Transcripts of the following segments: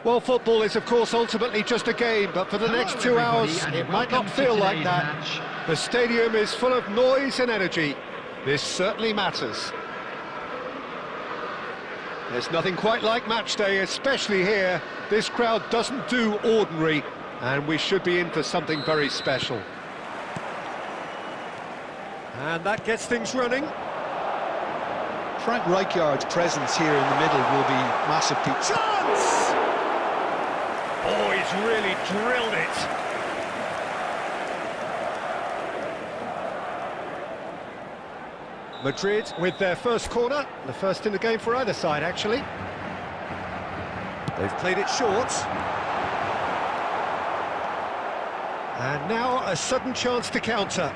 Well, football is, of course, ultimately just a game, but for the next 2 hours, it might not feel like that. The stadium is full of noise and energy. This certainly matters. There's nothing quite like match day, especially here. This crowd doesn't do ordinary, and we should be in for something very special. And that gets things running. Frank Rijkaard's presence here in the middle will be massive. Chance! Oh, he's really drilled it. Madrid with their first corner, the first in the game for either side, actually. They've played it short. And now a sudden chance to counter.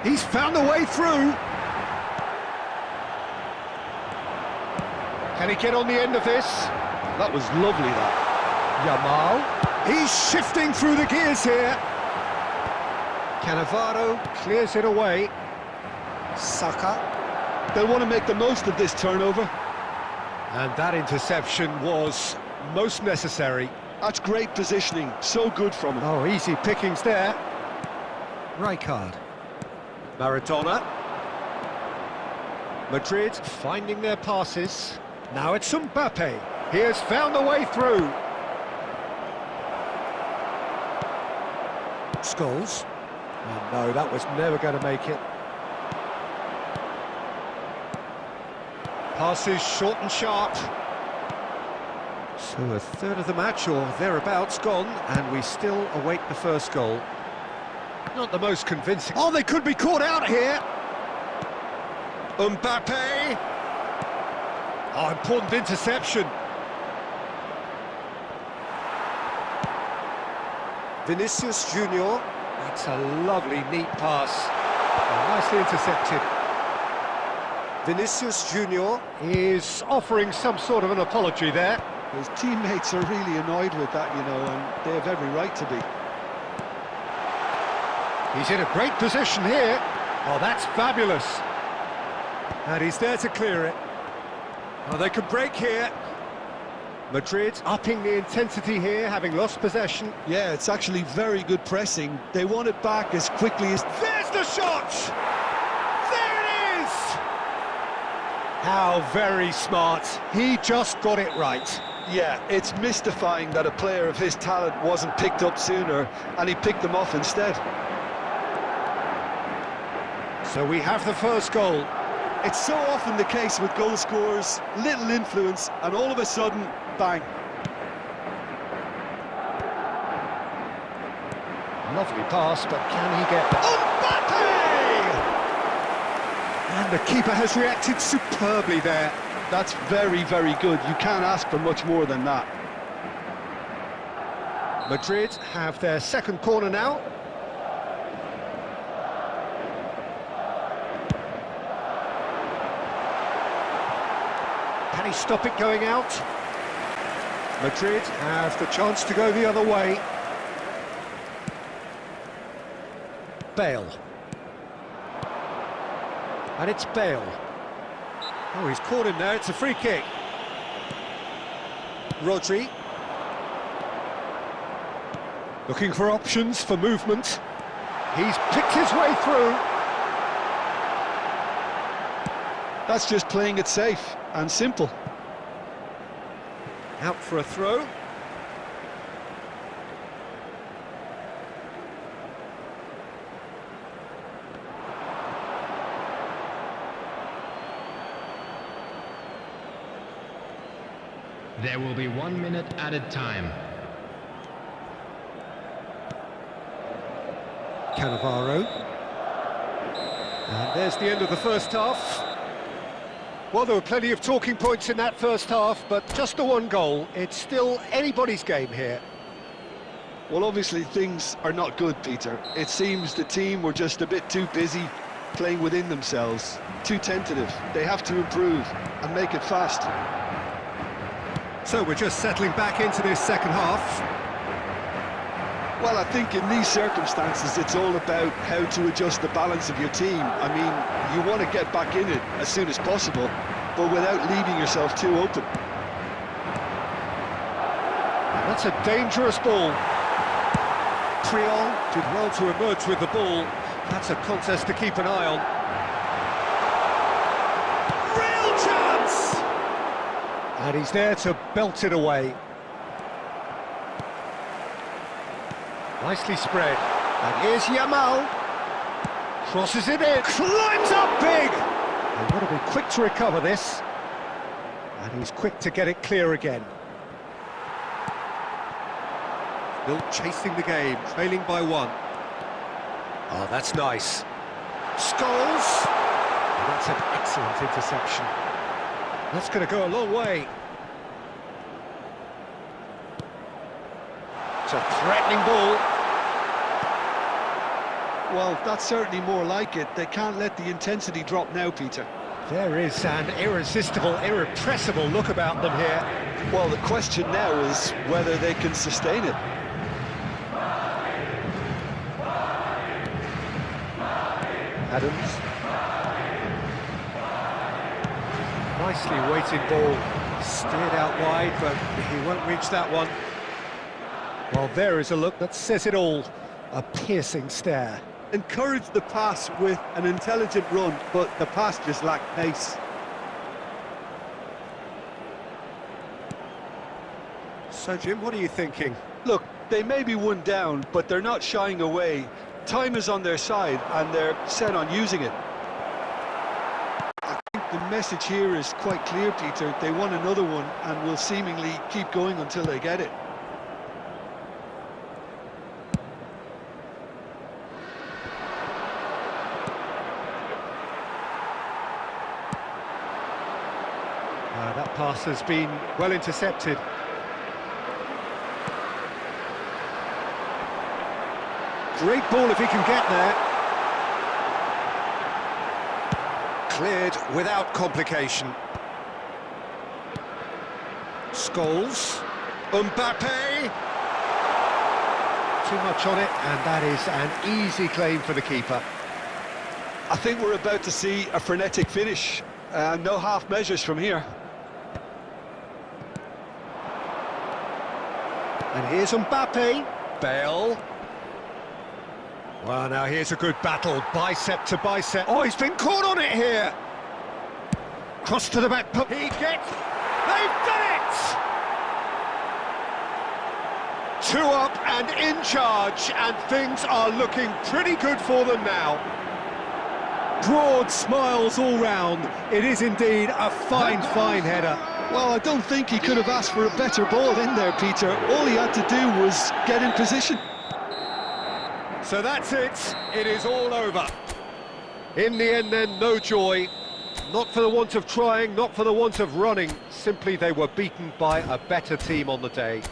He's found a way through. Can he get on the end of this? That was lovely, that. Yamal. He's shifting through the gears here. Cannavaro clears it away. Saka. They'll want to make the most of this turnover. And that interception was most necessary. That's great positioning, so good from him. Oh, easy pickings there. Rijkaard. Maradona. Madrid finding their passes. Now it's Mbappe. He has found a way through. Scholes. Oh no, that was never going to make it. Passes short and sharp. So a third of the match, or thereabouts, gone, and we still await the first goal. Not the most convincing. Oh, they could be caught out here. Mbappe. Oh, important interception. Vinicius Junior. That's a lovely, neat pass. Oh, nicely intercepted. Vinicius Junior is offering some sort of an apology there. His teammates are really annoyed with that, you know, and they have every right to be. He's in a great position here. Oh, that's fabulous. And he's there to clear it. Oh, they could break here. Madrid upping the intensity here, having lost possession. Yeah, it's actually very good pressing. They want it back as quickly as... There's the shot! There it is! How very smart. He just got it right. Yeah, it's mystifying that a player of his talent wasn't picked up sooner, and he picked them off instead. So we have the first goal. It's so often the case with goal scorers, little influence, and all of a sudden, bang. Lovely pass, but can he get... Mbappe! And the keeper has reacted superbly there. That's very, very good. You can't ask for much more than that. Madrid have their second corner now. Can he stop it going out? Madrid have the chance to go the other way. Bale. And it's Bale. Oh, he's caught him there, it's a free kick. Rodri. Looking for options for movement. He's picked his way through. That's just playing it safe and simple. Out for a throw. There will be 1 minute added time. Cannavaro. And there's the end of the first half. Well, there were plenty of talking points in that first half, but just the one goal. It's still anybody's game here. Well, obviously things are not good, Peter. It seems the team were just a bit too busy playing within themselves, too tentative. They have to improve and make it fast. So we're just settling back into this second half. Well, I think in these circumstances it's all about how to adjust the balance of your team. I mean, you want to get back in it as soon as possible, but without leaving yourself too open. That's a dangerous ball. Creole did well to emerge with the ball. That's a contest to keep an eye on. Real chance! And he's there to belt it away. Nicely spread. And here's Yamal. Crosses it in. Climbs up big! They've got to be quick to recover this. And he's quick to get it clear again. Still chasing the game, trailing by 1. Oh, that's nice. Scholes! And that's an excellent interception. That's going to go a long way. It's a threatening ball. Well, that's certainly more like it. They can't let the intensity drop now, Peter. There is an irresistible, irrepressible look about them here. Well, the question now is whether they can sustain it. Adams. Nicely weighted ball. Steered out wide, but he won't reach that one. Well, there is a look that says it all. A piercing stare. Encouraged the pass with an intelligent run, but the pass just lacked pace. So, Jim, what are you thinking? Look, they may be 1 down, but they're not shying away. Time is on their side, and they're set on using it. I think the message here is quite clear, Peter. They want another one, and will seemingly keep going until they get it. That pass has been well intercepted. Great ball if he can get there. Cleared without complication. Scholes. Mbappe. Too much on it, and that is an easy claim for the keeper. I think we're about to see a frenetic finish. No half measures from here. And here's Mbappe. Bale. Well, now here's a good battle, bicep to bicep. Oh, he's been caught on it here. Cross to the back post. He gets... They've done it! 2 up and in charge, and things are looking pretty good for them now. Broad smiles all round. It is indeed a fine, fine header. Well, I don't think he could have asked for a better ball in there, Peter. All he had to do was get in position. So that's it. It is all over. In the end, then, no joy. Not for the want of trying, not for the want of running. Simply they were beaten by a better team on the day.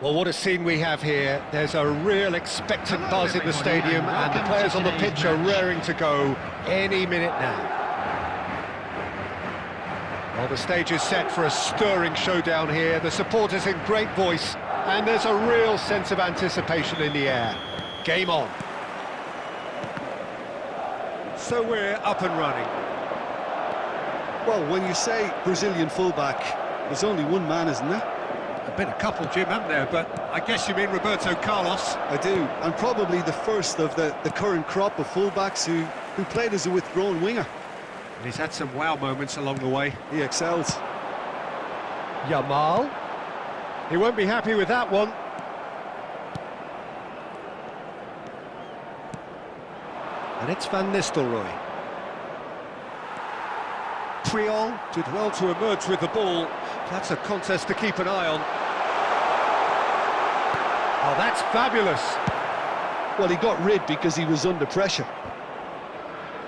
Well, what a scene we have here. There's a real expectant buzz in the stadium, and the players on the pitch are raring to go any minute now. Well, the stage is set for a stirring showdown here. The supporters in great voice, and there's a real sense of anticipation in the air. Game on. So we're up and running. Well, when you say Brazilian fullback, there's only one man, isn't there? There've been a couple, Jim, haven't there? But I guess you mean Roberto Carlos. I do, and probably the first of the current crop of fullbacks who played as a withdrawn winger. And he's had some wow moments along the way. He excels. Yamal. He won't be happy with that one. And it's Van Nistelrooy. Triol did well to emerge with the ball. That's a contest to keep an eye on. Oh, that's fabulous. Well, he got rid because he was under pressure.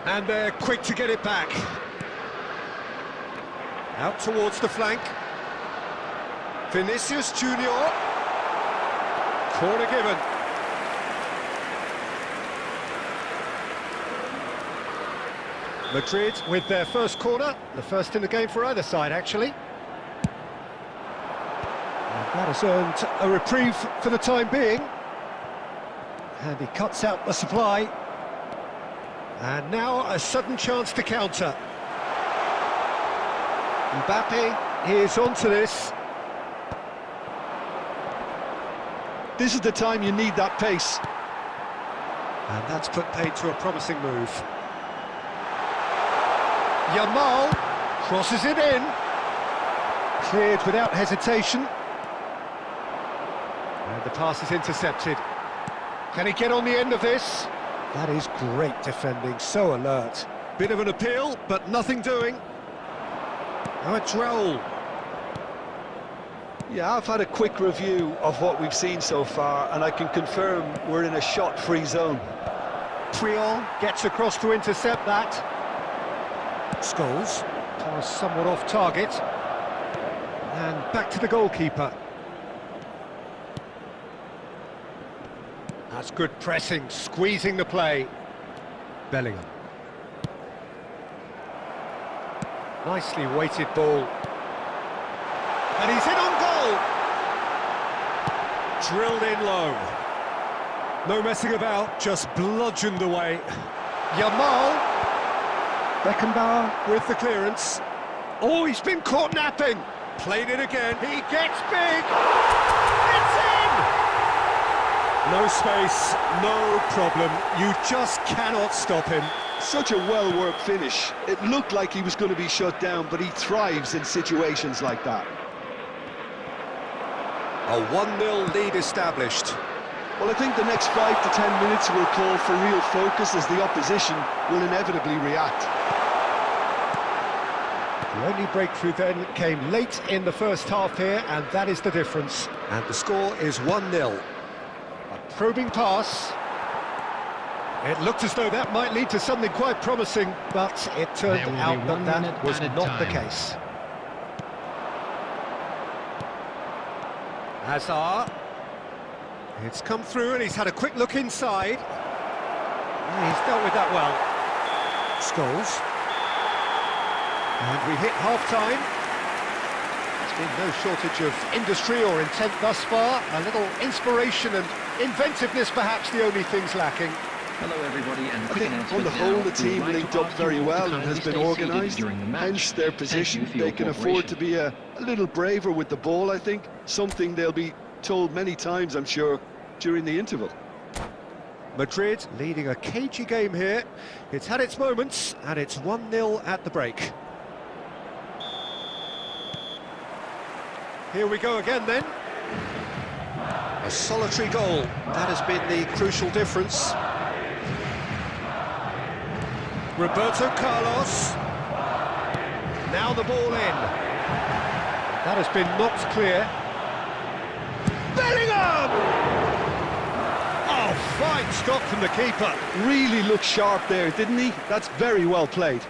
And they're quick to get it back. Out towards the flank. Vinicius Junior. Corner given. Madrid with their first corner, the first in the game for either side, actually. And that has earned a reprieve for the time being. And he cuts out the supply. And now a sudden chance to counter. Mbappe is onto this. This is the time you need that pace. And that's put paid to a promising move. Yamal crosses it in. Cleared without hesitation. And the pass is intercepted. Can he get on the end of this? That is great defending, so alert. Bit of an appeal, but nothing doing. Now it's Raul. Yeah, I've had a quick review of what we've seen so far, and I can confirm we're in a shot-free zone. Triol gets across to intercept that. Scholes was somewhat off target. And back to the goalkeeper. That's good pressing, squeezing the play. Bellingham. Nicely weighted ball. And he's in on goal! Drilled in low. No messing about, just bludgeoned away. Yamal. Beckenbauer with the clearance. Oh, he's been caught napping. Played it again. He gets big. It's in! No space, no problem. You just cannot stop him. Such a well-worked finish. It looked like he was going to be shut down, but he thrives in situations like that. A 1-0 lead established. Well, I think the next 5 to 10 minutes will call for real focus as the opposition will inevitably react. The only breakthrough then came late in the first half here, and that is the difference. And the score is 1-0. A probing pass. It looked as though that might lead to something quite promising, but it turned out that that was not the case. Hazard. It's come through and he's had a quick look inside. He's dealt with that well. Scholes. And we hit half-time. There's been no shortage of industry or intent thus far. A little inspiration and inventiveness, perhaps the only things lacking. Hello everybody, and I think on the whole the team linked up very well and has been organised, hence their position. They can afford to be a little braver with the ball, I think. Something they'll be told many times, I'm sure, during the interval. Madrid leading a cagey game here. It's had its moments, and it's 1-0 at the break. Here we go again then. A solitary goal. That has been the crucial difference. Roberto Carlos. Now the ball in. That has been knocked clear. Bellingham! Oh, fine stop from the keeper. Really looked sharp there, didn't he? That's very well played.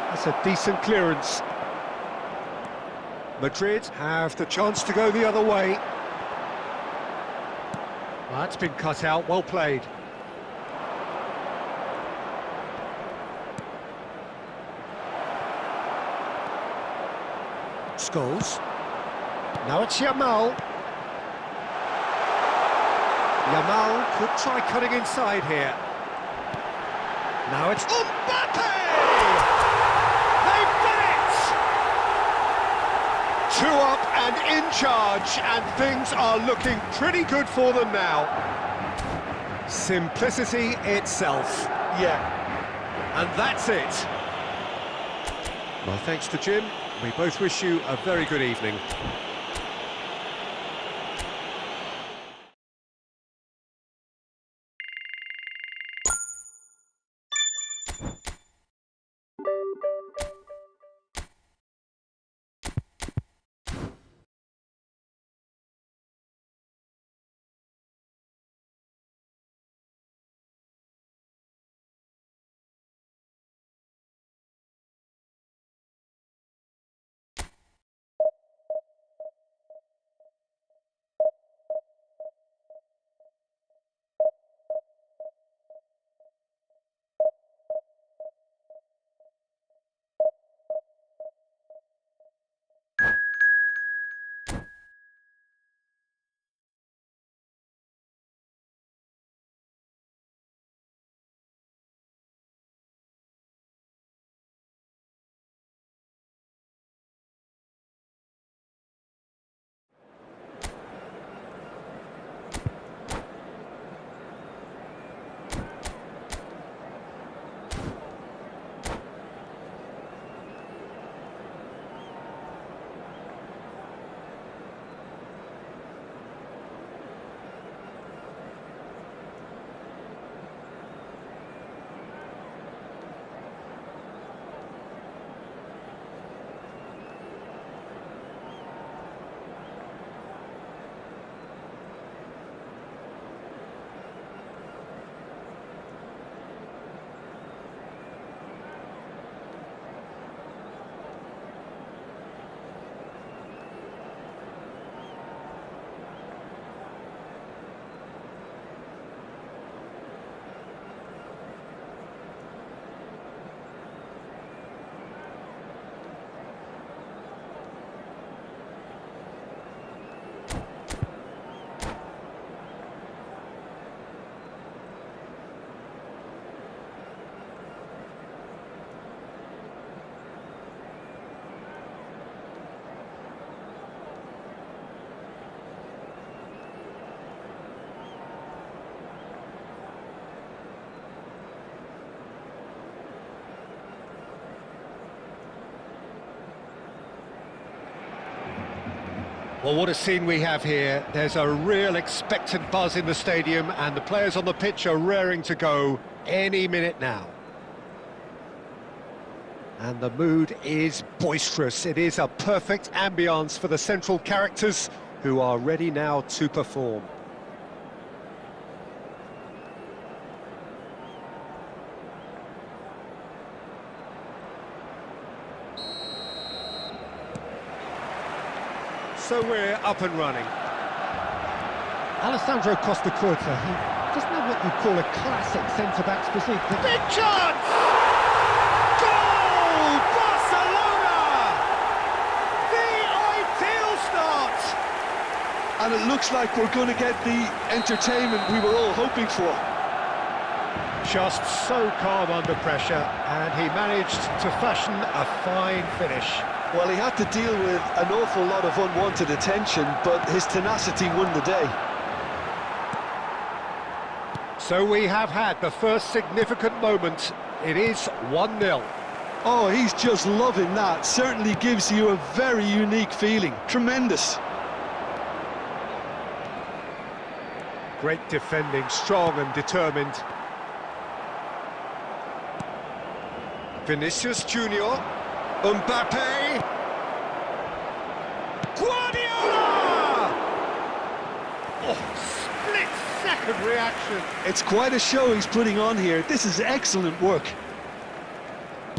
That's a decent clearance. Madrid have the chance to go the other way. Well, that's been cut out, well played. Scholes. Now it's Yamal. Yamal could try cutting inside here. Now it's Mbappe! They've done it! 2 up and in charge, and things are looking pretty good for them now. Simplicity itself. Yeah. And that's it. Well, thanks to Jim. We both wish you a very good evening. Well, what a scene we have here. There's a real expectant buzz in the stadium, and the players on the pitch are raring to go any minute now. And the mood is boisterous. It is a perfect ambience for the central characters who are ready now to perform. So we're up and running. Alessandro Costa Curta, he doesn't have what you call a classic centre-back's physique. Big chance! Goal! Barcelona! The ideal start! And it looks like we're going to get the entertainment we were all hoping for. Just so calm under pressure, and he managed to fashion a fine finish. Well, he had to deal with an awful lot of unwanted attention, but his tenacity won the day. So we have had the first significant moment. It is 1-0. Oh, he's just loving that. Certainly gives you a very unique feeling. Tremendous. Great defending, strong and determined. Vinicius Junior, Mbappe, Guardiola! Oh, split-second reaction. It's quite a show he's putting on here. This is excellent work.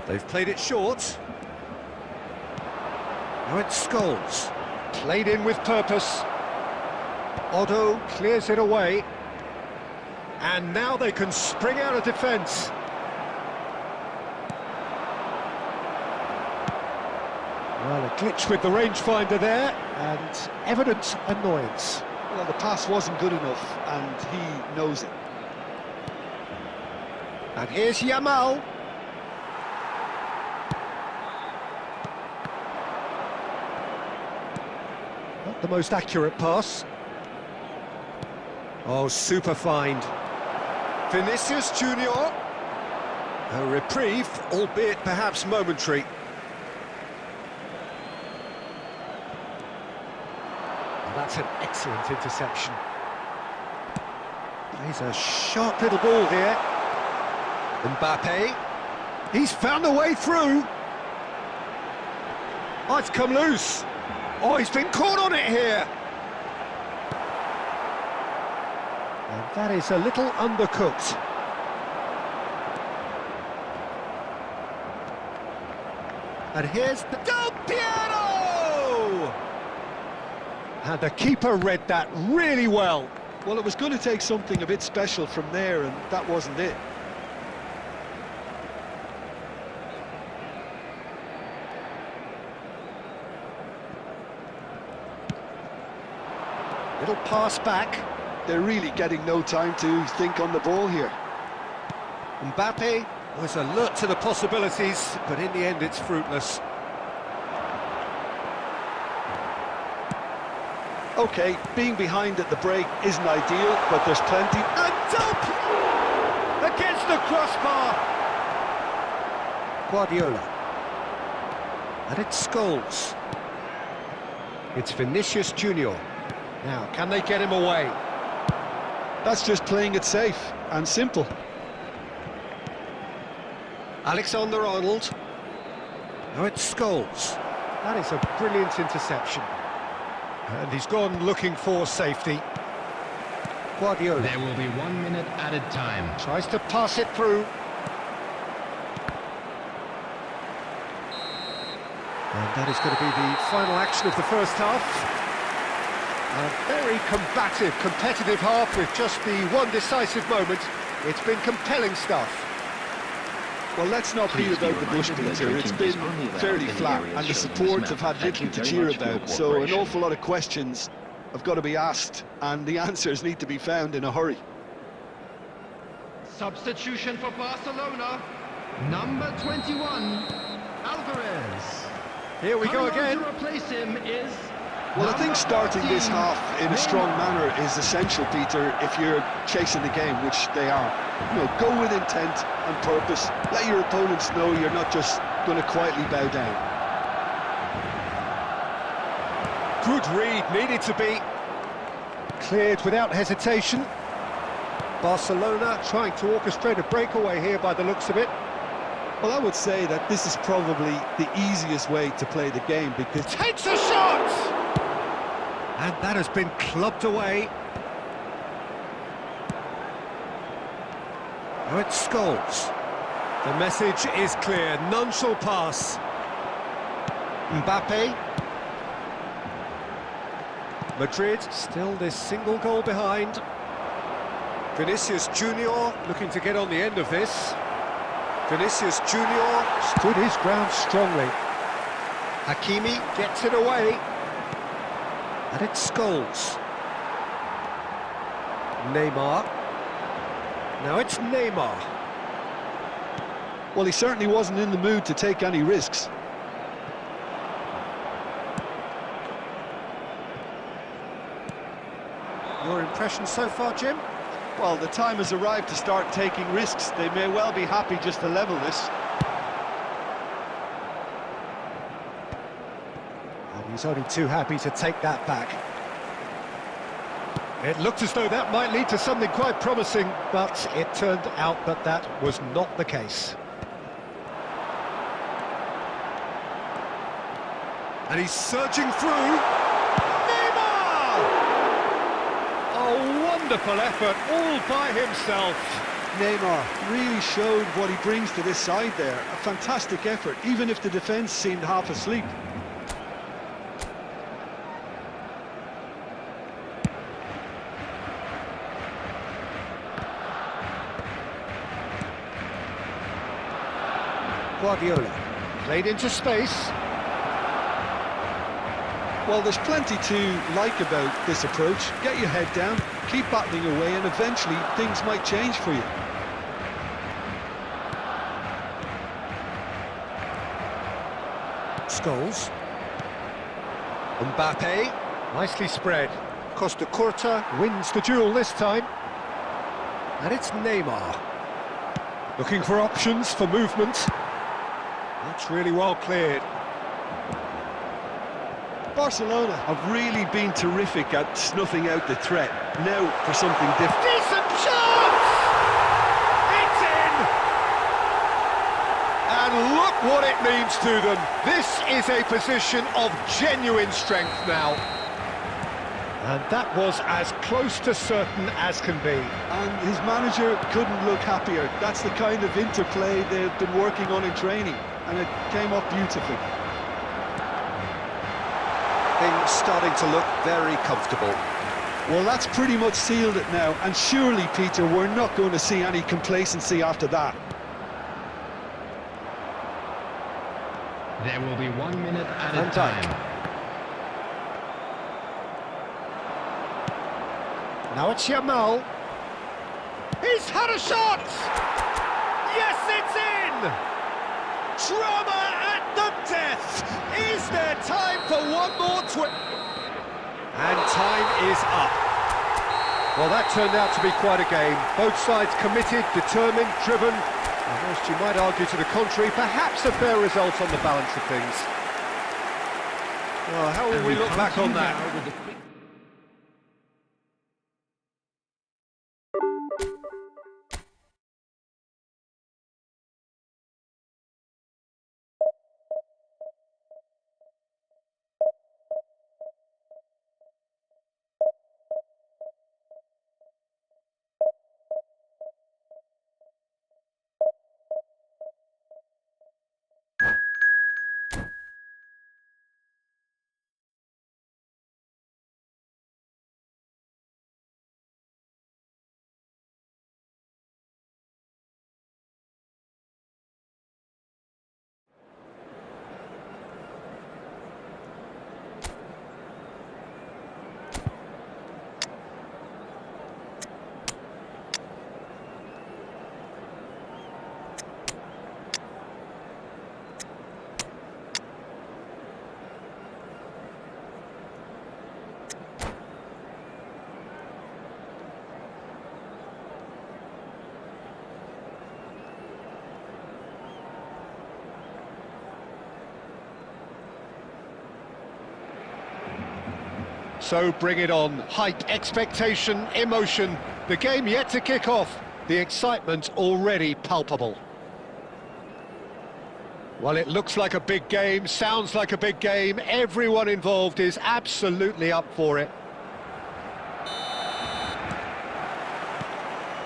They've played it short. Now it's Scholes, played in with purpose. Otto clears it away. And now they can spring out of defence. Well, a glitch with the rangefinder there, and evident annoyance. Well, the pass wasn't good enough, and he knows it. And here's Yamal. Not the most accurate pass. Oh, super find. Vinicius Junior. A reprieve, albeit perhaps momentary. Well, that's an excellent interception. He's a sharp little ball here. Mbappe. He's found a way through. Oh, it's come loose. Oh, he's been caught on it here. And that is a little undercooked. And here's the Del Piero! And the keeper read that really well. Well, it was going to take something a bit special from there, and that wasn't it. Little pass back. They're really getting no time to think on the ball here. Mbappe was alert to the possibilities, but in the end it's fruitless. Okay, being behind at the break isn't ideal, but there's plenty. And Del Piero against the crossbar. Guardiola. And it's Scholes. It's Vinicius Junior. Now, can they get him away? That's just playing it safe and simple. Alexander-Arnold. Now it's Scholes. That is a brilliant interception. And he's gone looking for safety. Guardiola. There will be 1 minute added time. Tries to pass it through. And that is going to be the final action of the first half. A very combative, competitive half with just the one decisive moment. It's been compelling stuff. Well, let's not beat about the bush, Peter. It's been fairly flat, and the support have had little to cheer about, so an awful lot of questions have got to be asked, and the answers need to be found in a hurry. Substitution for Barcelona, number 21, Alvarez. Here we go again. To replace him is... Well, I think starting this half in a strong manner is essential, Peter, if you're chasing the game, which they are. You know, go with intent and purpose. Let your opponents know you're not just going to quietly bow down. Good read, needed to be. Cleared without hesitation. Barcelona trying to orchestrate a breakaway here by the looks of it. Well, I would say that this is probably the easiest way to play the game, because... Takes a shot! And that has been clubbed away. Now it's Scholes. The message is clear, none shall pass. Mbappe. Madrid still this single goal behind. Vinicius Junior looking to get on the end of this. Vinicius Junior stood his ground strongly. Hakimi gets it away. And it's Scholes. Neymar. Now it's Neymar. Well, he certainly wasn't in the mood to take any risks. Your impression so far, Jim? Well, the time has arrived to start taking risks. They may well be happy just to level this. And he's only too happy to take that back. It looked as though that might lead to something quite promising, but it turned out that that was not the case. And he's surging through. Neymar! A wonderful effort all by himself. Neymar really showed what he brings to this side there. A fantastic effort, even if the defence seemed half asleep. Guardiola played into space. Well, there's plenty to like about this approach. Get your head down, keep battling away, and eventually things might change for you. Scholes. Mbappe, nicely spread. Costa Curta wins the duel this time. And it's Neymar. Looking for options for movement. That's really well cleared. Barcelona have really been terrific at snuffing out the threat. Now for something different. Decent chance! It's in! And look what it means to them. This is a position of genuine strength now. And that was as close to certain as can be. And his manager couldn't look happier. That's the kind of interplay they've been working on in training, and it came off beautifully. Things starting to look very comfortable. Well, that's pretty much sealed it now, and surely, Peter, we're not going to see any complacency after that. There will be 1 minute at a time. Now it's Yamal. He's had a shot! Yes, it's in! Drama at the death! Is there time for one more And time is up. Well, that turned out to be quite a game. Both sides committed, determined, driven. And whilst you might argue to the contrary, perhaps a fair result on the balance of things. Well, how will we look back on that? So bring it on. Hype, expectation, emotion. The game yet to kick off. The excitement already palpable. Well, it looks like a big game, sounds like a big game. Everyone involved is absolutely up for it.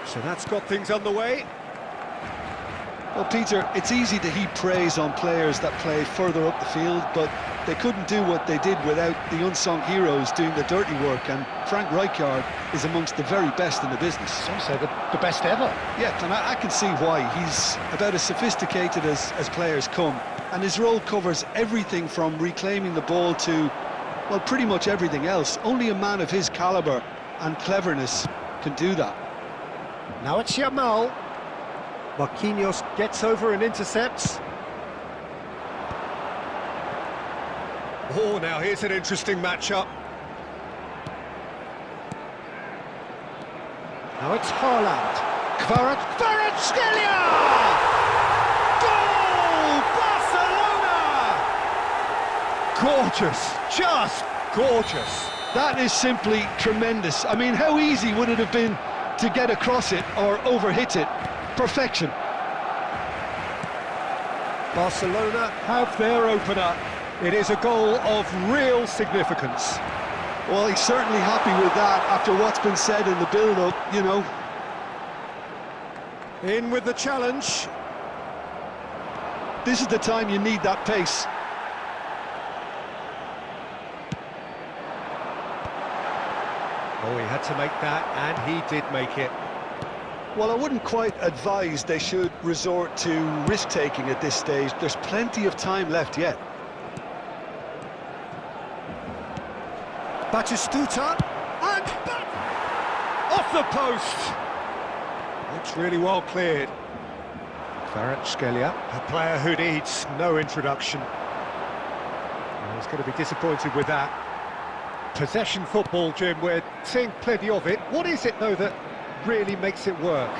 So that's got things underway. Well, Peter, it's easy to heap praise on players that play further up the field, but they couldn't do what they did without the unsung heroes doing the dirty work, and Frank Rijkaard is amongst the very best in the business. Some say the best ever. Yeah, and I can see why. He's about as sophisticated as players come, and his role covers everything from reclaiming the ball to, well, pretty much everything else. Only a man of his calibre and cleverness can do that. Now it's Yamal. Marquinhos gets over and intercepts. Oh, now here's an interesting matchup. Now it's Haaland. Kvaratskhelia! Goal! Barcelona! Gorgeous, just gorgeous. That is simply tremendous. I mean, how easy would it have been to get across it or overhit it? Perfection. Barcelona have their opener. It is a goal of real significance. Well, he's certainly happy with that after what's been said in the build-up, you know. In with the challenge. This is the time you need that pace. Oh, he had to make that, and he did make it. Well, I wouldn't quite advise they should resort to risk-taking at this stage. There's plenty of time left yet. Batistuta, and off the post. Looks really well cleared. Kvaratskhelia, a player who needs no introduction. Well, he's going to be disappointed with that. Possession football, Jim, we're seeing plenty of it. What is it, though, that really makes it work?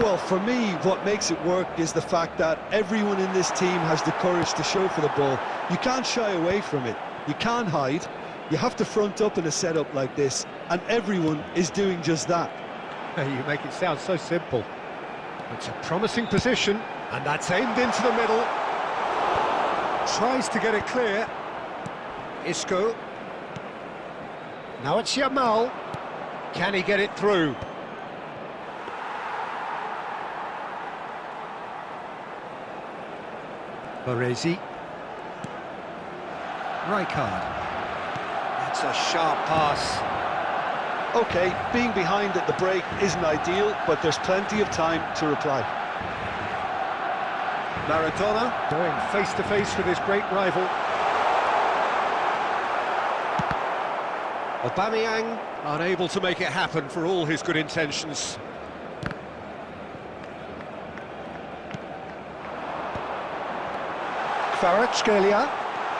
Well, for me, what makes it work is the fact that everyone in this team has the courage to show for the ball. You can't shy away from it. You can't hide. You have to front up in a setup like this, and everyone is doing just that. You make it sound so simple. It's a promising position, and that's aimed into the middle. Tries to get it clear. Isco. Now it's Yamal. Can he get it through? Baresi. Rijkaard. That's a sharp pass. Okay, being behind at the break isn't ideal, but there's plenty of time to reply. Maradona going face-to-face with his great rival. Aubameyang unable to make it happen for all his good intentions. Kvaratskhelia,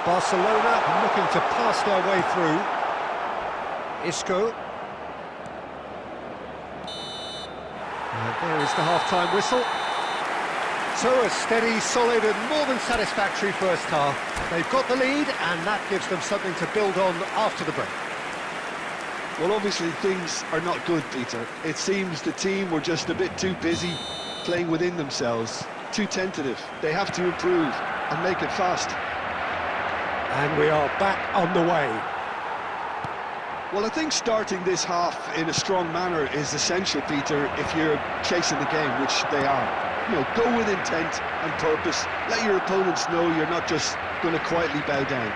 Barcelona looking to pass their way through. Isco. And there is the half-time whistle. So a steady, solid and more than satisfactory first half. They've got the lead and that gives them something to build on after the break. Well, obviously things are not good, Peter. It seems the team were just a bit too busy playing within themselves, too tentative. They have to improve and make it fast. And we are back on the way. Well, I think starting this half in a strong manner is essential, Peter, if you're chasing the game, which they are. You know, go with intent and purpose. Let your opponents know you're not just going to quietly bow down.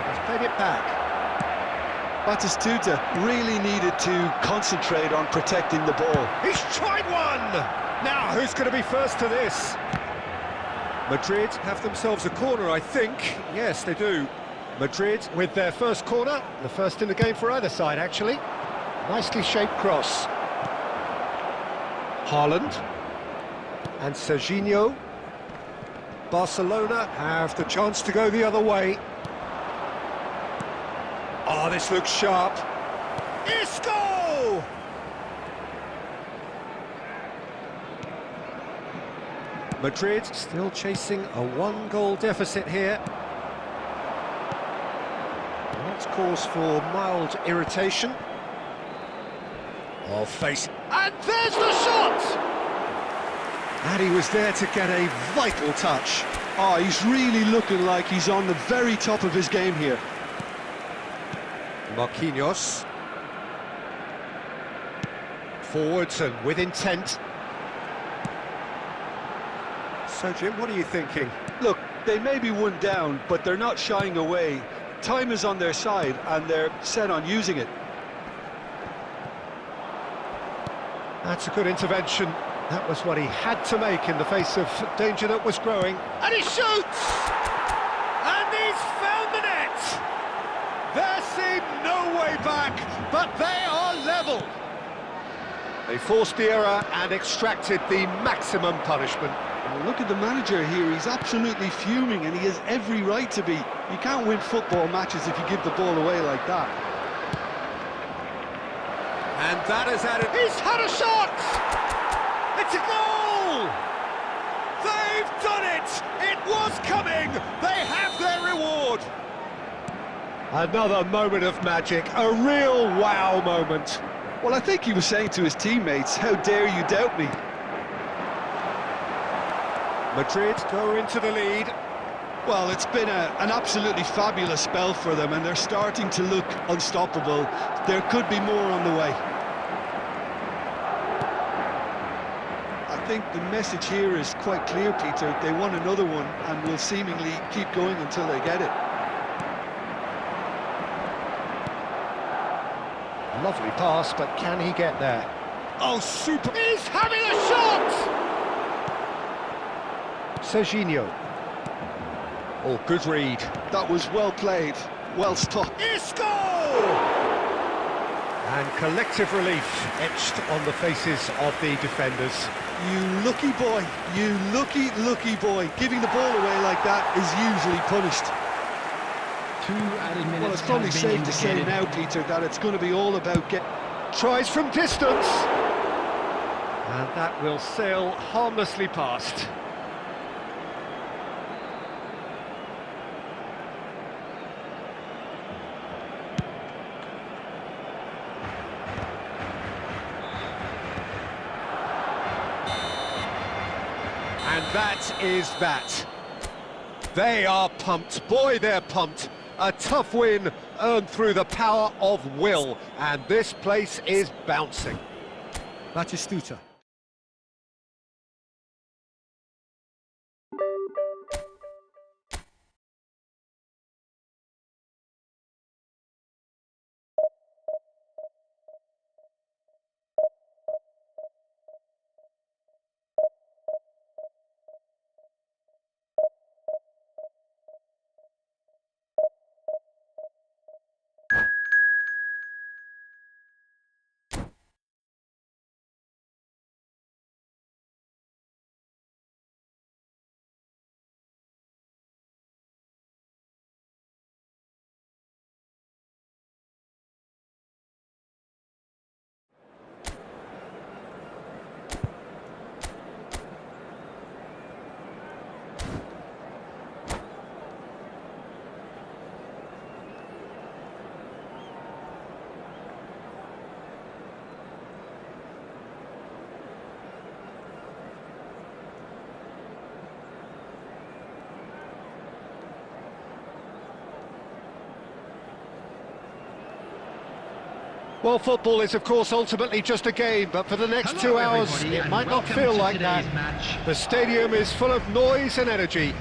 He's played it back. Batistuta really needed to concentrate on protecting the ball. He's tried one! Now, who's going to be first to this? Madrid have themselves a corner, I think. Yes, they do. Madrid with their first corner, the first in the game for either side, actually. Nicely shaped cross. Haaland and Serginho. Barcelona have the chance to go the other way. Oh, this looks sharp. Isco! Madrid still chasing a one-goal deficit here. That's cause for mild irritation. Oh, face. And there's the shot! And he was there to get a vital touch. Oh, he's really looking like he's on the very top of his game here. Marquinhos. Forwards and with intent. So, Jim, what are you thinking? Look, they may be one down, but they're not shying away. Time is on their side, and they're set on using it. That's a good intervention. That was what he had to make in the face of danger that was growing. And he shoots! And he's found the net! There seemed no way back, but they are level. They forced the error and extracted the maximum punishment. Well, look at the manager here, he's absolutely fuming, and he has every right to be. You can't win football matches if you give the ball away like that. And that has added... He's had a shot! It's a goal! They've done it! It was coming! They have their reward! Another moment of magic, a real wow moment. Well, I think he was saying to his teammates, how dare you doubt me? Madrid go into the lead. Well, it's been an absolutely fabulous spell for them, and they're starting to look unstoppable. There could be more on the way. I think the message here is quite clear, Peter. They want another one and will seemingly keep going until they get it. Lovely pass, but can he get there? Oh, super! He's having a shot! Serginho. Oh, good read. That was well played, well stopped. Isco! And collective relief etched on the faces of the defenders. You lucky boy, you lucky boy. Giving the ball away like that is usually punished. 2 added minutes. Well, it's probably safe to say now, Peter, that it's going to be all about tries from distance. And that will sail harmlessly past. And that is that. They are pumped. Boy, they're pumped. A tough win earned through the power of will. And this place is bouncing. Batistuta. Well, football is, of course, ultimately just a game, but for the next 2 hours, it might not feel like that. Match. The stadium is full of noise and energy.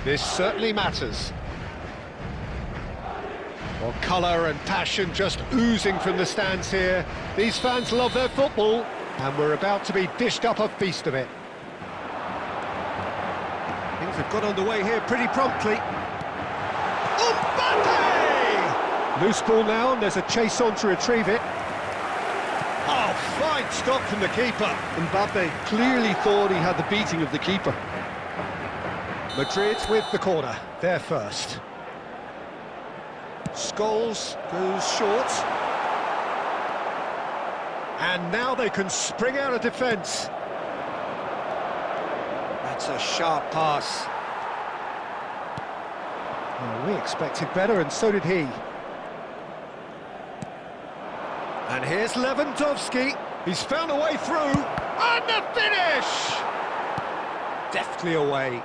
This certainly matters. Well, colour and passion just oozing from the stands here. These fans love their football, and we're about to be dished up a feast of it. Things have got underway here pretty promptly. Mbappe! Loose ball now, and there's a chase on to retrieve it. Oh, fine stop from the keeper. Mbappe clearly thought he had the beating of the keeper. Madrid with the corner, they're first. Scholes goes short. And now they can spring out of defence. That's a sharp pass. Well, we expected better, and so did he. And here's Lewandowski. He's found a way through. And the finish! Deftly away.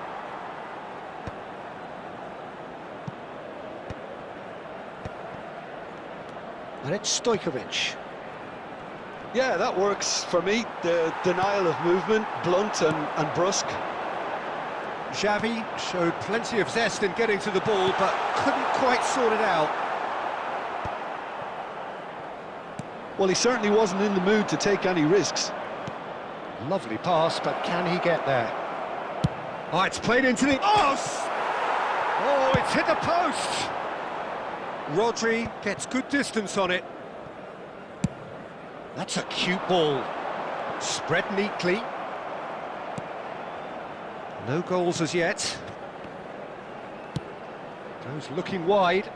And it's Stojkovic. Yeah, that works for me. The denial of movement, blunt and brusque. Xavi showed plenty of zest in getting to the ball, but couldn't quite sort it out. Well, he certainly wasn't in the mood to take any risks. Lovely pass, but can he get there? Oh, it's played into the... Oh, it's hit the post! Rodri gets good distance on it. That's a cute ball. Spread neatly. No goals as yet. Goes looking wide.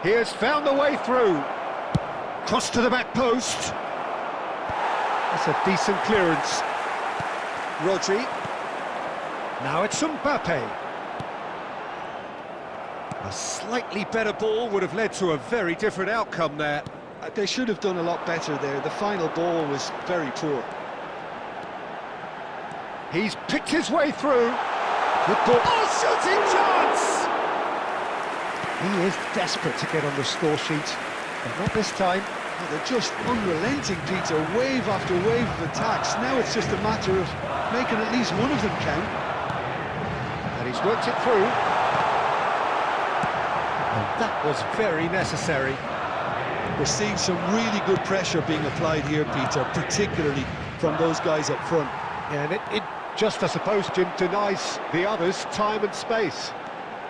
He has found the way through. Cross to the back post. That's a decent clearance. Rodri. Now it's Mbappe. A slightly better ball would have led to a very different outcome there. They should have done a lot better there. The final ball was very poor. He's picked his way through. Good ball. Oh, shooting chance! He is desperate to get on the score sheet, but not this time. Oh, they're just unrelenting, Peter. Wave after wave of attacks. Now it's just a matter of making at least one of them count. And he's worked it through. And that was very necessary. We're seeing some really good pressure being applied here, Peter, particularly from those guys up front. Yeah, and it Just, I suppose, Jim, denies the others time and space.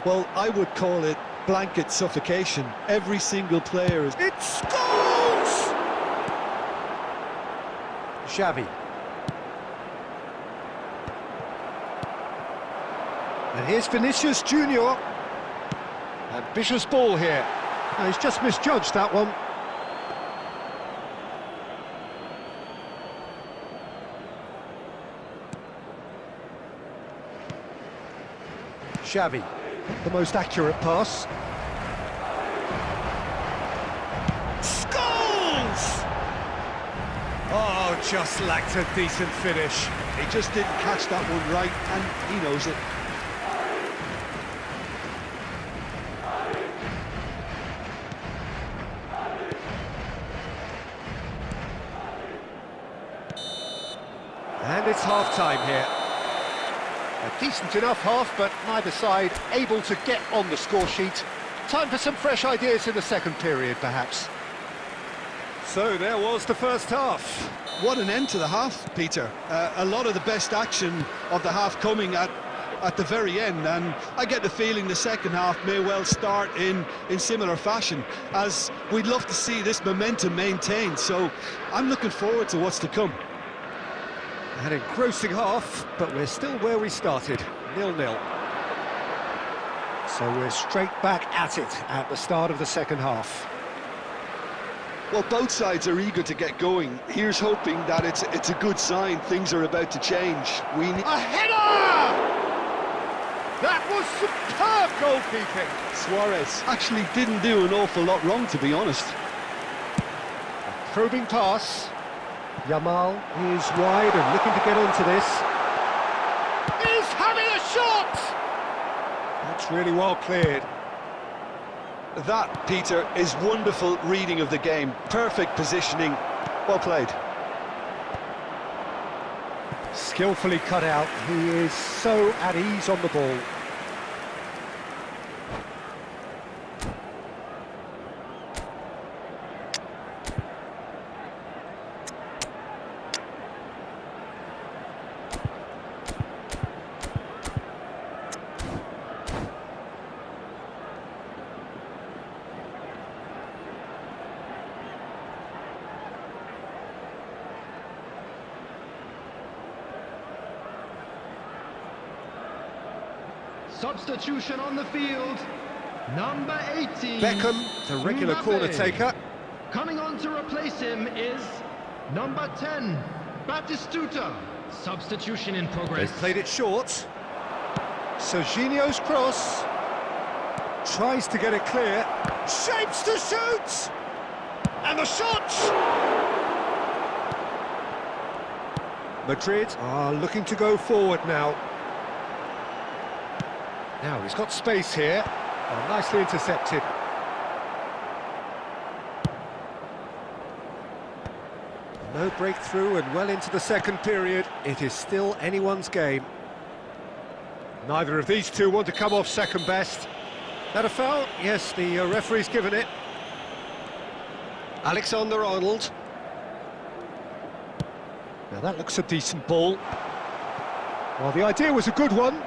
Well, I would call it blanket suffocation. Every single player is... It scores! Xavi. And here's Vinicius Junior. Ambitious ball here. No, he's just misjudged that one. Xavi, the most accurate pass. Scores! Oh, just lacked a decent finish. He just didn't catch that one right, and he knows it. And it's half-time here. A decent enough half, but neither side able to get on the score sheet. Time for some fresh ideas in the second period, perhaps. So there was the first half. What an end to the half, Peter. A lot of the best action of the half coming at the very end, and I get the feeling the second half may well start in similar fashion, as we'd love to see this momentum maintained, so I'm looking forward to what's to come. An engrossing half, but we're still where we started, 0-0. So we're straight back at it at the start of the second half. Well, both sides are eager to get going. Here's hoping that it's a good sign. Things are about to change. We need a header! That was superb goalkeeping. Suarez actually didn't do an awful lot wrong, to be honest. A probing pass. Yamal is wide and looking to get onto this. He's having a shot! That's really well cleared. That, Peter, is wonderful reading of the game. Perfect positioning. Well played. Skillfully cut out. He is so at ease on the ball. Substitution on the field, number 18. Beckham, the regular corner taker. Coming on to replace him is number 10, Batistuta. Substitution in progress. They've played it short. Serginho's cross. Tries to get it clear. Shapes to shoot! And the shot! Madrid are looking to go forward now. Now, he's got space here. Oh, nicely intercepted. No breakthrough and well into the second period. It is still anyone's game. Neither of these two want to come off second best. That a foul? Yes, the referee's given it. Alexander-Arnold. Now that looks a decent ball. Well, the idea was a good one.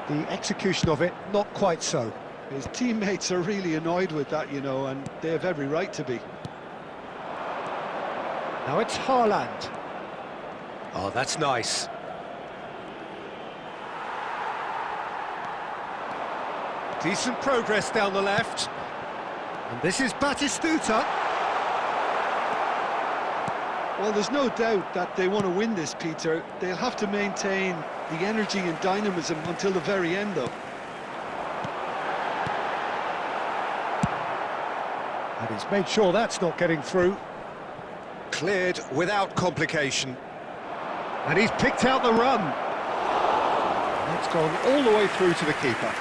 The execution of it, not quite so. His teammates are really annoyed with that, you know, and they have every right to be. Now it's Haaland. Oh, that's nice. Decent progress down the left. And this is Batistuta. Well, there's no doubt that they want to win this, Peter. They'll have to maintain the energy and dynamism until the very end, though. And he's made sure that's not getting through. Cleared without complication. And he's picked out the run. That's gone all the way through to the keeper.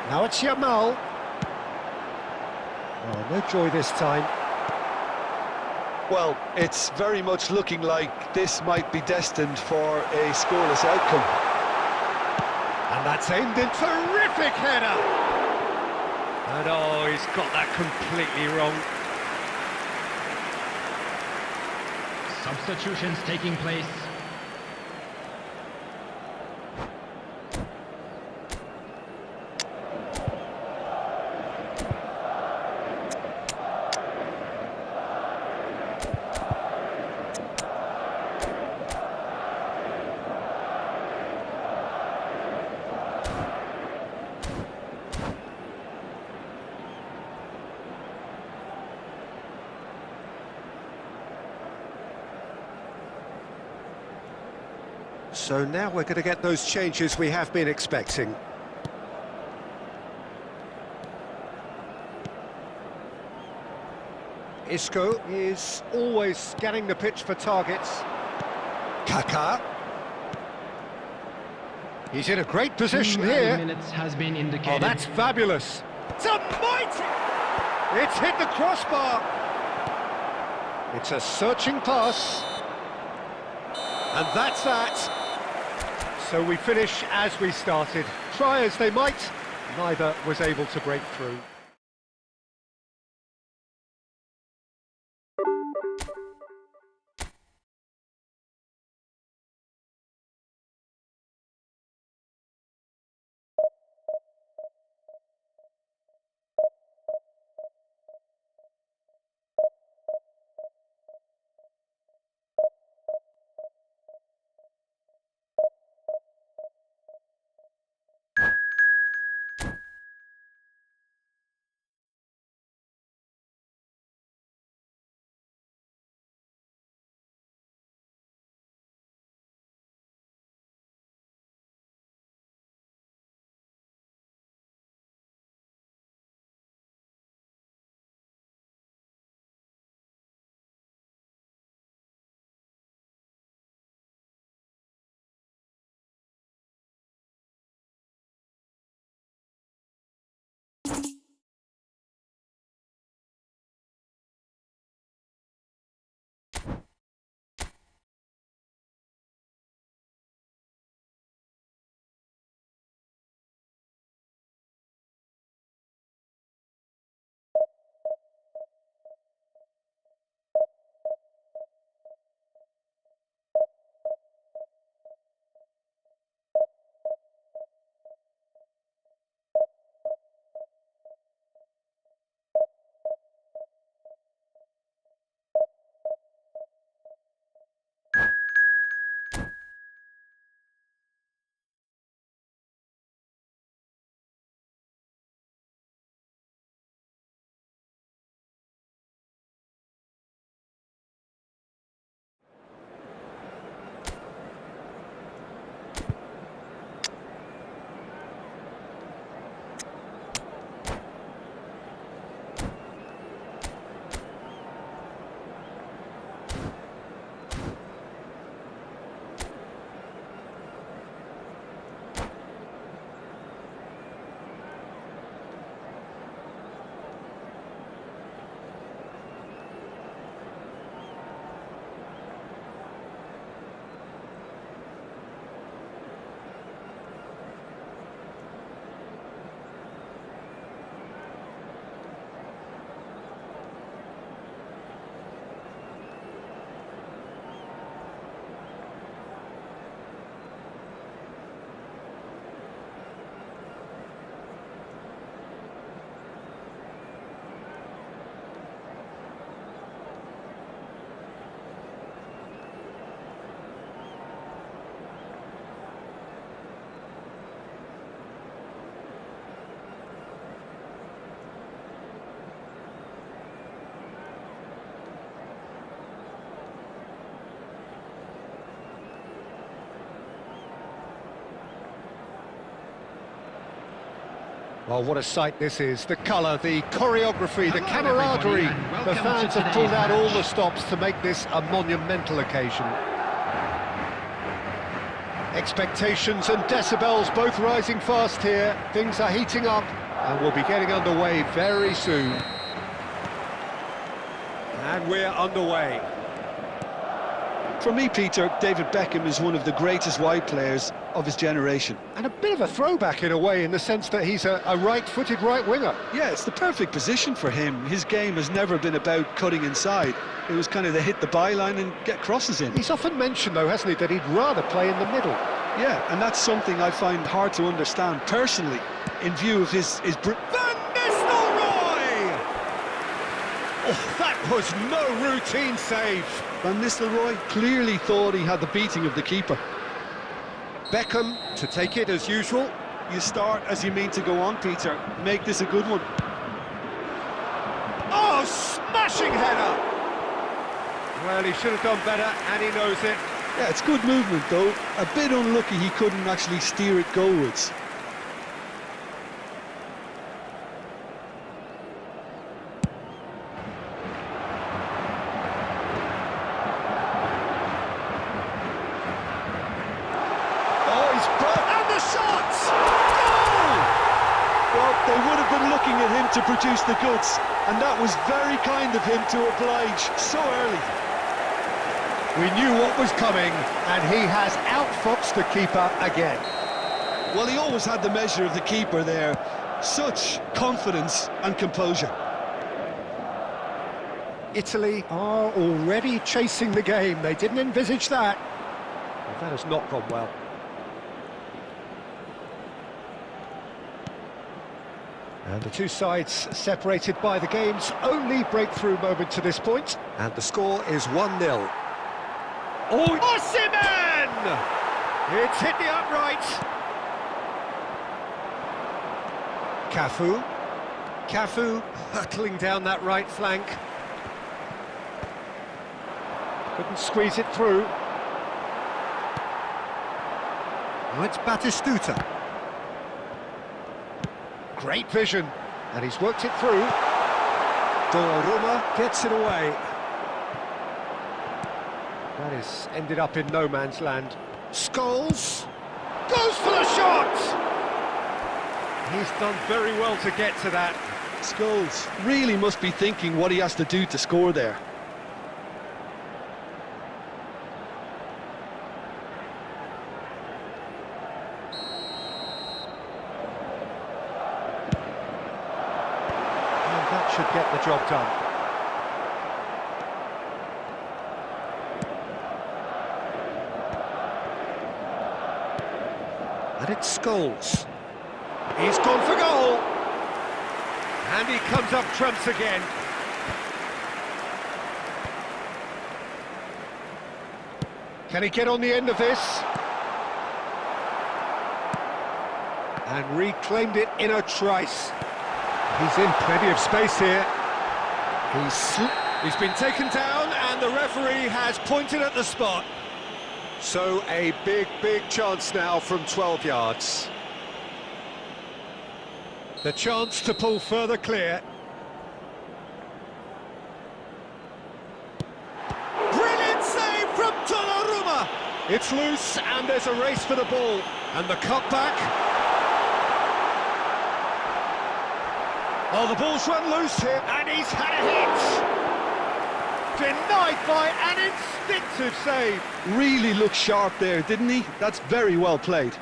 Now it's Yamal. Oh, no joy this time. Well, it's very much looking like this might be destined for a scoreless outcome. And that's aimed in. Terrific header! And oh, he's got that completely wrong. Substitutions taking place. So now we're going to get those changes we have been expecting. Isco is always scanning the pitch for targets. Kaká. He's in a great position here. Minutes has been indicated. Oh, that's fabulous. It's a mighty... It's hit the crossbar. It's a searching pass. And that's that. So we finish as we started. Try as they might, neither was able to break through. Well, what a sight this is. The colour, the choreography, the camaraderie. The fans have pulled out all the stops to make this a monumental occasion. Expectations and decibels both rising fast here. Things are heating up and we'll be getting underway very soon. And we're underway. For me, Peter, David Beckham is one of the greatest wide players of his generation. And a bit of a throwback in a way, in the sense that he's a right-footed right winger. Yeah, it's the perfect position for him. His game has never been about cutting inside. It was kind of to hit the byline and get crosses in. He's often mentioned, though, hasn't he, that he'd rather play in the middle. Yeah, and that's something I find hard to understand personally, in view of his Van Nistelrooy! Oh, that was no routine save. Van Nistelrooy clearly thought he had the beating of the keeper. Beckham to take it as usual. You start as you mean to go on, Peter. Make this a good one. Oh, smashing header! Well, he should have done better, and he knows it. Yeah, it's good movement, though. A bit unlucky he couldn't actually steer it goalwards. They would have been looking at him to produce the goods, and that was very kind of him to oblige so early. We knew what was coming, and he has outfoxed the keeper again. Well, he always had the measure of the keeper there. Such confidence and composure. Italy are already chasing the game. They didn't envisage that. Well, that has not gone well. And the two sides separated by the game's only breakthrough moment to this point. And the score is 1-0. Oh, Osimhen! It's hit the upright. Cafu hurtling down that right flank. Couldn't squeeze it through. Now it's Batistuta. Great vision, and he's worked it through. Donnarumma gets it away. That is ended up in no man's land. Scholes goes for the shot! He's done very well to get to that. Scholes really must be thinking what he has to do to score there. Should get the job done. And it's Scholes. He's gone for goal. And he comes up trumps again. Can he get on the end of this? And reclaimed it in a trice. He's in plenty of space here. He's been taken down, and the referee has pointed at the spot. So a big chance now from 12 yards. The chance to pull further clear. Brilliant save from Donnarumma! It's loose, and there's a race for the ball. And the cutback. Oh, the ball's run loose here, and he's had a hit! Denied by an instinctive save. Really looked sharp there, didn't he? That's very well played.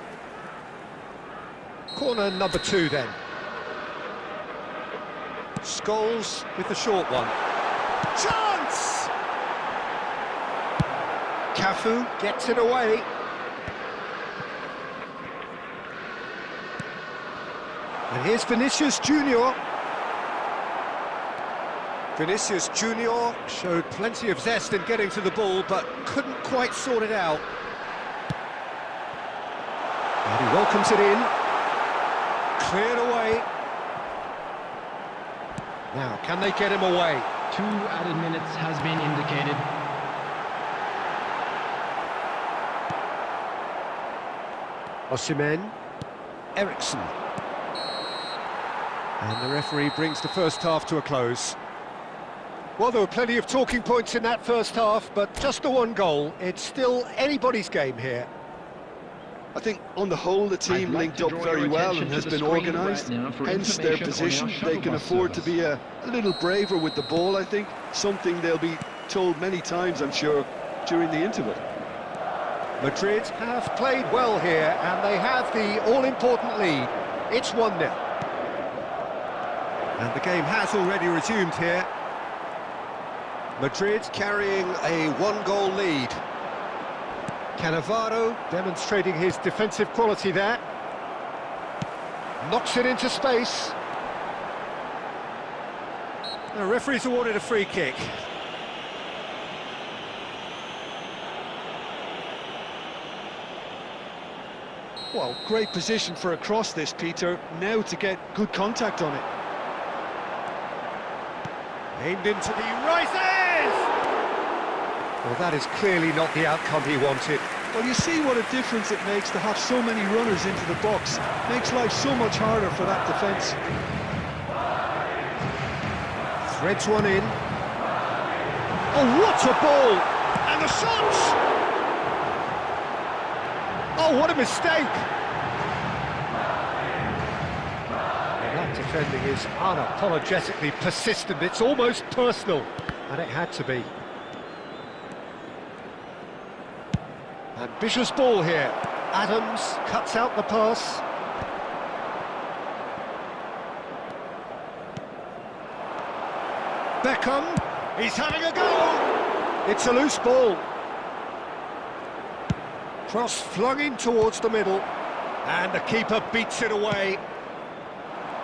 Corner number 2 then. Scholes with the short one. Chance! Cafu gets it away. And here's Vinicius Junior. Vinicius Junior showed plenty of zest in getting to the ball, but couldn't quite sort it out. And he welcomes it in. Cleared away. Now, can they get him away? 2 added minutes has been indicated. Osimhen. Eriksson. And the referee brings the first half to a close. Well, there were plenty of talking points in that first half, but just the one goal. It's still anybody's game here. I think, on the whole, the team linked up very well and has been organised, hence their position. They can afford to be a little braver with the ball, I think. Something they'll be told many times, I'm sure, during the interval. Madrid have played well here, and they have the all-important lead. It's 1-0. And the game has already resumed here. Madrid carrying a one-goal lead. Cannavaro demonstrating his defensive quality there. Knocks it into space. The referee's awarded a free kick. Well, great position for a cross this, Peter. Now to get good contact on it. Aimed into the rises! Well, that is clearly not the outcome he wanted. Well, you see what a difference it makes to have so many runners into the box. Makes life so much harder for that defence. Threads one in. Oh, what a ball! And the shot! Oh, what a mistake! And that defending is unapologetically persistent. It's almost personal, and it had to be. Ambitious ball here. Adams cuts out the pass. Beckham, he's having a go! It's a loose ball. Cross flung in towards the middle, and the keeper beats it away.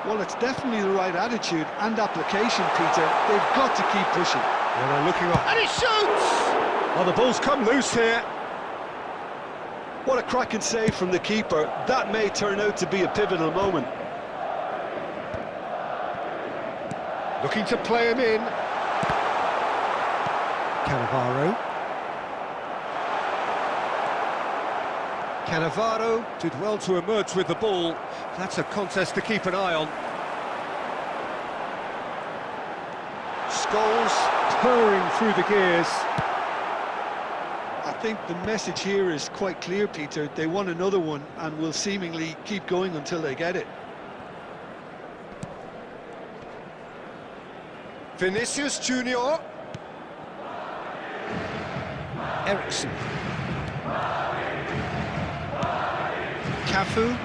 Well, it's definitely the right attitude and application, Peter. They've got to keep pushing. Well, they're looking up, and he shoots! Oh, the ball's come loose here. What a cracking save from the keeper. That may turn out to be a pivotal moment. Looking to play him in. Cannavaro. Cannavaro did well to emerge with the ball. That's a contest to keep an eye on. Scholes purring through the gears. I think the message here is quite clear, Peter. They want another one and will seemingly keep going until they get it. Vinicius Junior. Ericsson. Cafu.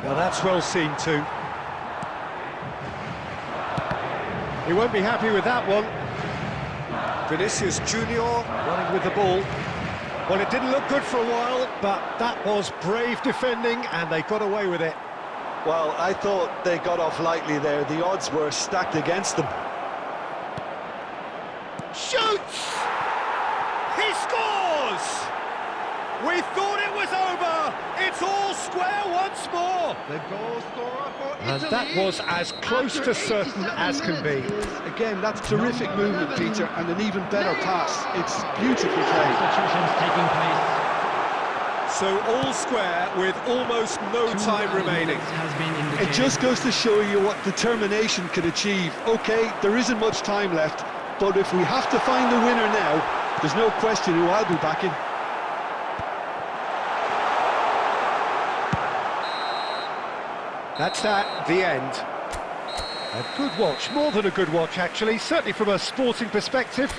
Now that's well seen too. He won't be happy with that one. Vinicius Junior running with the ball. Well, it didn't look good for a while, but that was brave defending, and they got away with it. Well, I thought they got off lightly there. The odds were stacked against them. Shoots! He scores! We thought it was over! It's all square once more! The goal scorer for And Italy. that was as close to certain as can be. Again, that's terrific movement, Peter, and an even better pass. It's beautifully played. Substitutions taking place. So all square with almost no time remaining. Has been indicated. It just goes to show you what determination can achieve. Okay, there isn't much time left, but if we have to find the winner now, there's no question who I'll be backing. That's that, the end. A good watch, more than a good watch actually, certainly from a sporting perspective.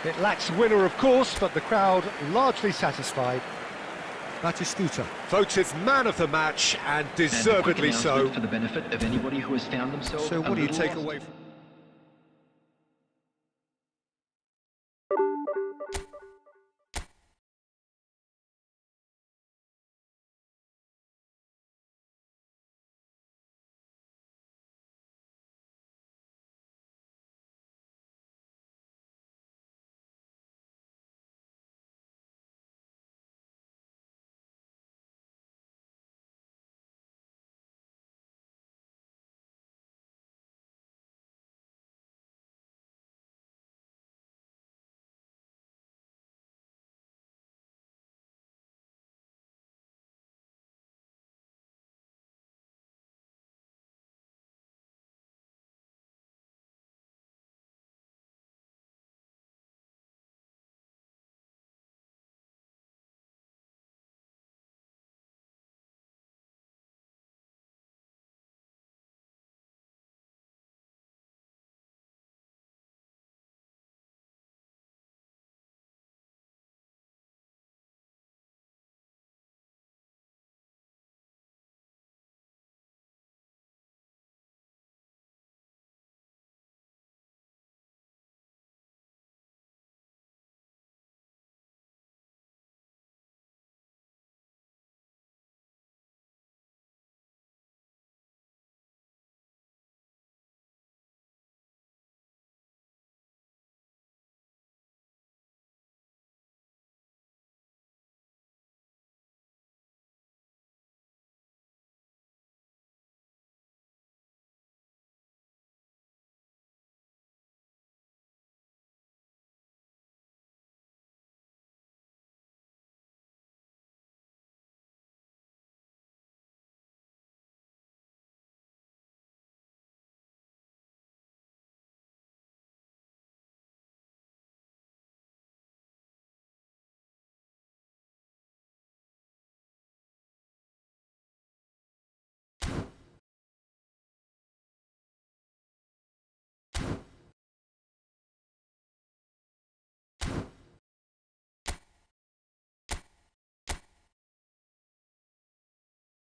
It lacks winner of course, but the crowd largely satisfied. Batistuta voted man of the match, and deservedly so. For the benefit of anybody who has found themselves. So what do you take away from